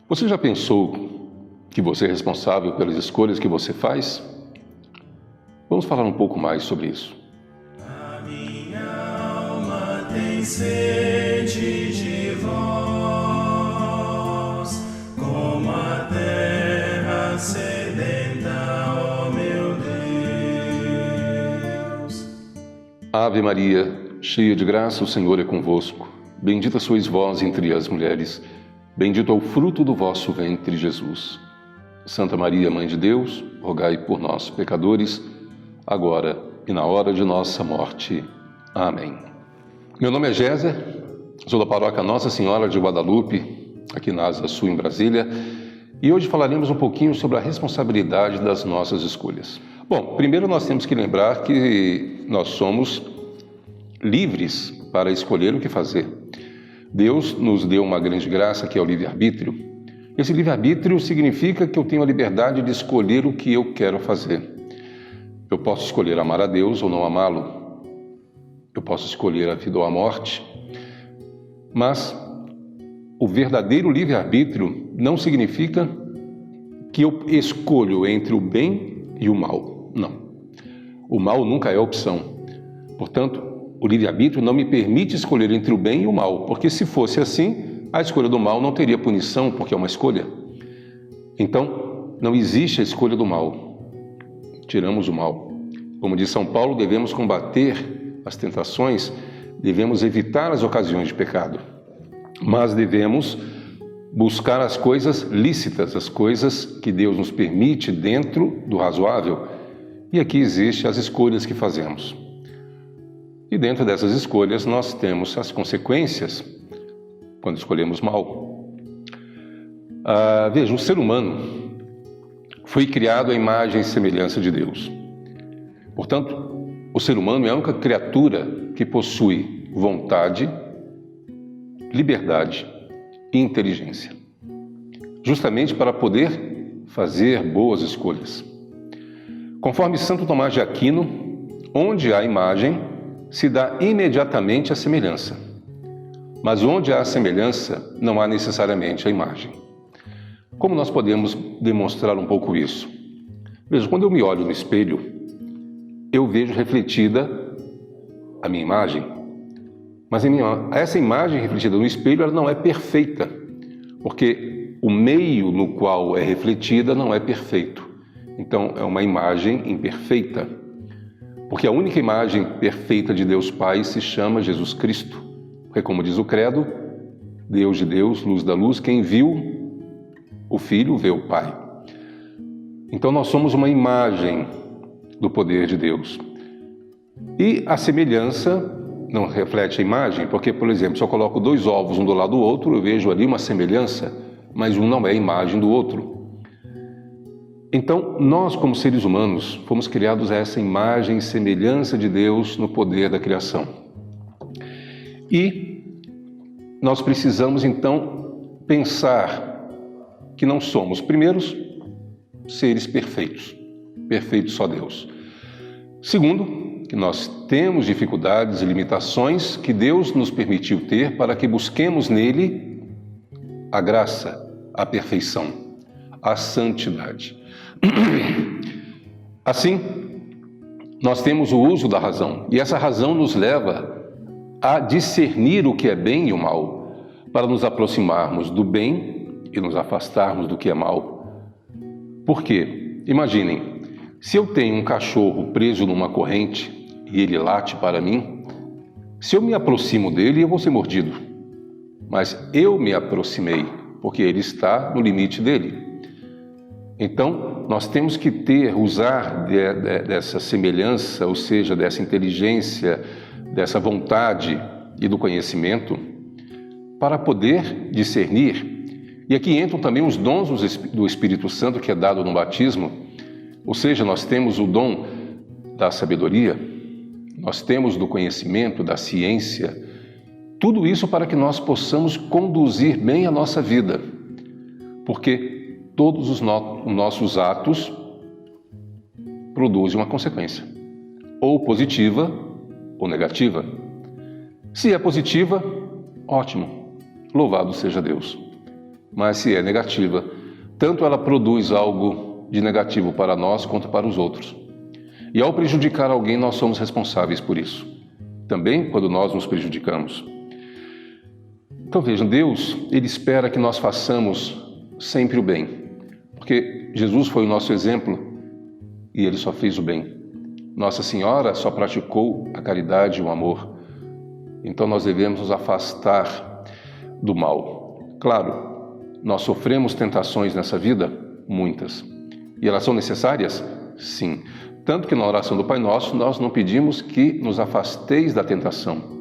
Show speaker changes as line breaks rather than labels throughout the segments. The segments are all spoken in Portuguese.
Você já pensou que você é responsável pelas escolhas que você faz? Vamos falar um pouco mais sobre isso.
A minha alma tem sede de vós, como a terra sedenta, ó meu Deus.
Ave Maria, cheia de graça, o Senhor é convosco. Bendita sois vós entre as mulheres. Bendito é o fruto do vosso ventre, Jesus. Santa Maria, Mãe de Deus, rogai por nós, pecadores, agora e na hora de nossa morte. Amém. Meu nome é Géser, sou da paróquia Nossa Senhora de Guadalupe, aqui na Asa Sul, em Brasília, e hoje falaremos um pouquinho sobre a responsabilidade das nossas escolhas. Bom, primeiro nós temos que lembrar que nós somos livres para escolher o que fazer. Deus nos deu uma grande graça, que é o livre-arbítrio. Esse livre-arbítrio significa que eu tenho a liberdade de escolher o que eu quero fazer. Eu posso escolher amar a Deus ou não amá-lo. Eu posso escolher a vida ou a morte. Mas o verdadeiro livre-arbítrio não significa que eu escolho entre o bem e o mal. Não. O mal nunca é opção. Portanto, o livre-arbítrio não me permite escolher entre o bem e o mal, porque se fosse assim, a escolha do mal não teria punição, porque é uma escolha. Então, não existe a escolha do mal. Tiramos o mal. Como diz São Paulo, devemos combater as tentações, devemos evitar as ocasiões de pecado, mas devemos buscar as coisas lícitas, as coisas que Deus nos permite dentro do razoável. E aqui existem as escolhas que fazemos. E dentro dessas escolhas nós temos as consequências quando escolhemos mal. Veja, o ser humano foi criado à imagem e semelhança de Deus. Portanto, o ser humano é a única criatura que possui vontade, liberdade e inteligência, justamente para poder fazer boas escolhas. Conforme Santo Tomás de Aquino, onde há imagem, se dá imediatamente a semelhança. Mas onde há a semelhança, não há necessariamente a imagem. Como nós podemos demonstrar um pouco isso? Veja, quando eu me olho no espelho, eu vejo refletida a minha imagem. Mas essa imagem refletida no espelho, ela não é perfeita, porque o meio no qual é refletida não é perfeito. Então, é uma imagem imperfeita. Porque a única imagem perfeita de Deus Pai se chama Jesus Cristo. Porque, como diz o credo, Deus de Deus, luz da luz, quem viu o Filho vê o Pai. Então nós somos uma imagem do poder de Deus. E a semelhança não reflete a imagem, porque, por exemplo, se eu coloco dois ovos um do lado do outro, eu vejo ali uma semelhança, mas um não é a imagem do outro. Então, nós, como seres humanos, fomos criados a essa imagem e semelhança de Deus no poder da criação. E nós precisamos, então, pensar que não somos, primeiros, seres perfeitos. Perfeito só Deus. Segundo, que nós temos dificuldades e limitações que Deus nos permitiu ter para que busquemos nele a graça, a perfeição, a santidade. Assim, nós temos o uso da razão, e essa razão nos leva a discernir o que é bem e o mal, para nos aproximarmos do bem e nos afastarmos do que é mal. Por quê? Imaginem, se eu tenho um cachorro preso numa corrente e ele late para mim, se eu me aproximo dele, eu vou ser mordido. Mas eu me aproximei, porque ele está no limite dele. Então, nós temos que usar dessa semelhança, ou seja, dessa inteligência, dessa vontade e do conhecimento, para poder discernir. E aqui entram também os dons do Espírito Santo, que é dado no batismo, ou seja, nós temos o dom da sabedoria, nós temos do conhecimento, da ciência, tudo isso para que nós possamos conduzir bem a nossa vida, porque todos os nossos atos produzem uma consequência, ou positiva ou negativa. Se é positiva, ótimo, louvado seja Deus. Mas se é negativa, tanto ela produz algo de negativo para nós quanto para os outros. E ao prejudicar alguém, nós somos responsáveis por isso. Também quando nós nos prejudicamos. Então vejam, Deus, Ele espera que nós façamos sempre o bem. Porque Jesus foi o nosso exemplo e Ele só fez o bem. Nossa Senhora só praticou a caridade e o amor. Então nós devemos nos afastar do mal. Claro, nós sofremos tentações nessa vida, muitas. E elas são necessárias? Sim. Tanto que na oração do Pai Nosso nós não pedimos que nos afasteis da tentação.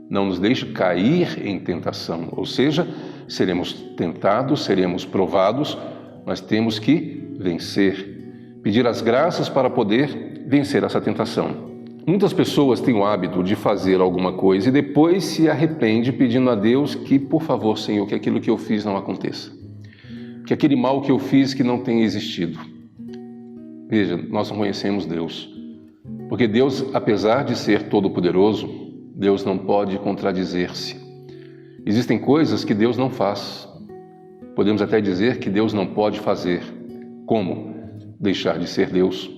Não nos deixe cair em tentação. Ou seja, seremos tentados, seremos provados, mas temos que vencer. Pedir as graças para poder vencer essa tentação. Muitas pessoas têm o hábito de fazer alguma coisa e depois se arrepende pedindo a Deus que, por favor, Senhor, que aquilo que eu fiz não aconteça. Que aquele mal que eu fiz que não tenha existido. Veja, nós não conhecemos Deus. Porque Deus, apesar de ser todo-poderoso, Deus não pode contradizer-se. Existem coisas que Deus não faz. Podemos até dizer que Deus não pode fazer. Como? Deixar de ser Deus,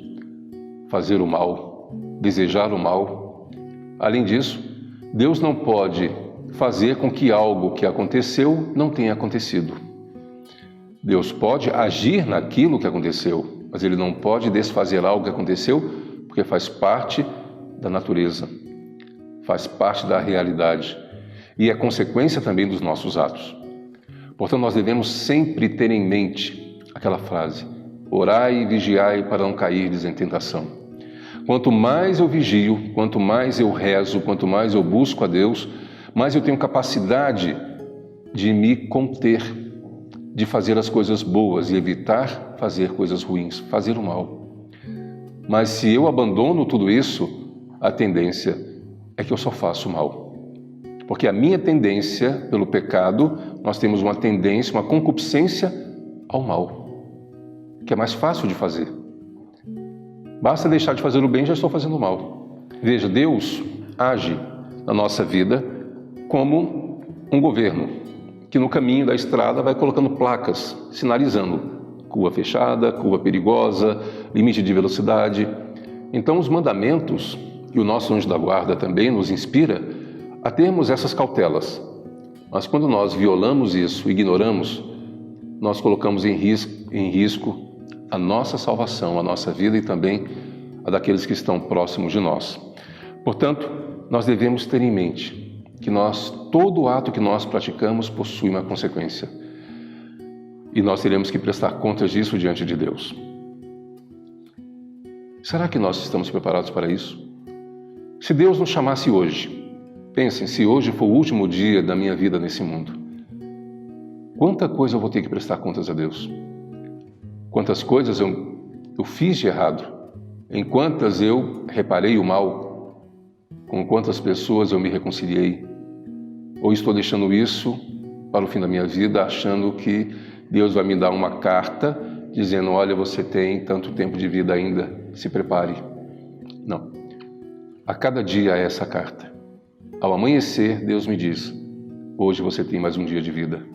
fazer o mal, desejar o mal. Além disso, Deus não pode fazer com que algo que aconteceu não tenha acontecido. Deus pode agir naquilo que aconteceu, mas Ele não pode desfazer algo que aconteceu, porque faz parte da natureza, faz parte da realidade e é consequência também dos nossos atos. Portanto, nós devemos sempre ter em mente aquela frase: orai e vigiai para não cairdes em tentação. Quanto mais eu vigio, quanto mais eu rezo, quanto mais eu busco a Deus, mais eu tenho capacidade de me conter, de fazer as coisas boas e evitar fazer coisas ruins, fazer o mal. Mas se eu abandono tudo isso, a tendência é que eu só faço mal. Porque a minha tendência, pelo pecado, nós temos uma tendência, uma concupiscência ao mal, que é mais fácil de fazer. Basta deixar de fazer o bem, já estou fazendo o mal. Veja, Deus age na nossa vida como um governo, que no caminho da estrada vai colocando placas, sinalizando curva fechada, curva perigosa, limite de velocidade. Então, os mandamentos, e o nosso anjo da guarda também nos inspira a termos essas cautelas. Mas quando nós violamos isso, ignoramos, nós colocamos em risco a nossa salvação, a nossa vida e também a daqueles que estão próximos de nós. Portanto, nós devemos ter em mente que todo ato que nós praticamos possui uma consequência. E nós teremos que prestar contas disso diante de Deus. Será que nós estamos preparados para isso? Se Deus nos chamasse hoje, pensem, se hoje for o último dia da minha vida nesse mundo, quanta coisa eu vou ter que prestar contas a Deus? Quantas coisas eu fiz de errado? Em quantas eu reparei o mal? Com quantas pessoas eu me reconciliei? Ou estou deixando isso para o fim da minha vida, achando que Deus vai me dar uma carta dizendo: olha, você tem tanto tempo de vida ainda, se prepare. Não. A cada dia é essa carta. Ao amanhecer, Deus me diz: hoje você tem mais um dia de vida.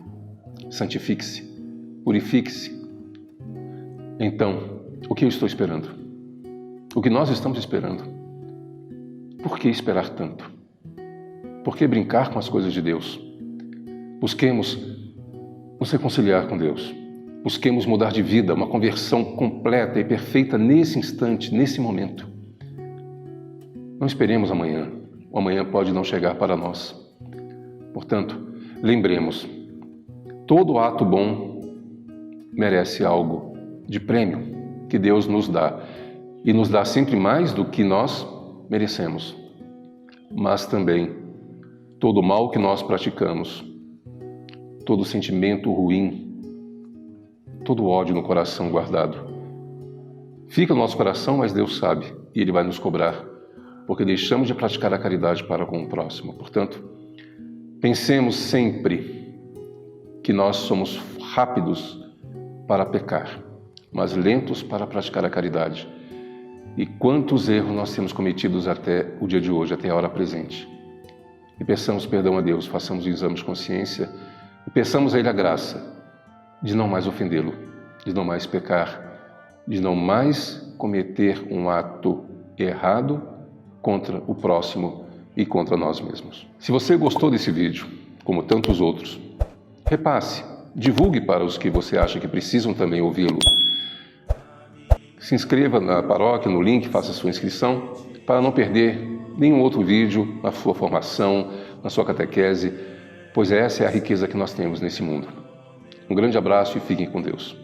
Santifique-se, purifique-se. Então, o que eu estou esperando? O que nós estamos esperando? Por que esperar tanto? Por que brincar com as coisas de Deus? Busquemos nos reconciliar com Deus. Busquemos mudar de vida, uma conversão completa e perfeita nesse instante, nesse momento. Não esperemos amanhã. O amanhã pode não chegar para nós. Portanto, lembremos, todo ato bom merece algo de prêmio que Deus nos dá. E nos dá sempre mais do que nós merecemos. Mas também, todo mal que nós praticamos, todo sentimento ruim, todo ódio no coração guardado, fica no nosso coração, mas Deus sabe, e Ele vai nos cobrar, porque deixamos de praticar a caridade para com o próximo. Portanto, pensemos sempre que nós somos rápidos para pecar, mas lentos para praticar a caridade. E quantos erros nós temos cometidos até o dia de hoje, até a hora presente. E peçamos perdão a Deus, façamos o exame de consciência e peçamos a Ele a graça de não mais ofendê-lo, de não mais pecar, de não mais cometer um ato errado contra o próximo e contra nós mesmos. Se você gostou desse vídeo, como tantos outros, repasse, divulgue para os que você acha que precisam também ouvi-lo. Se inscreva na paróquia, no link, faça sua inscrição, para não perder nenhum outro vídeo na sua formação, na sua catequese, pois essa é a riqueza que nós temos nesse mundo. Um grande abraço e fiquem com Deus.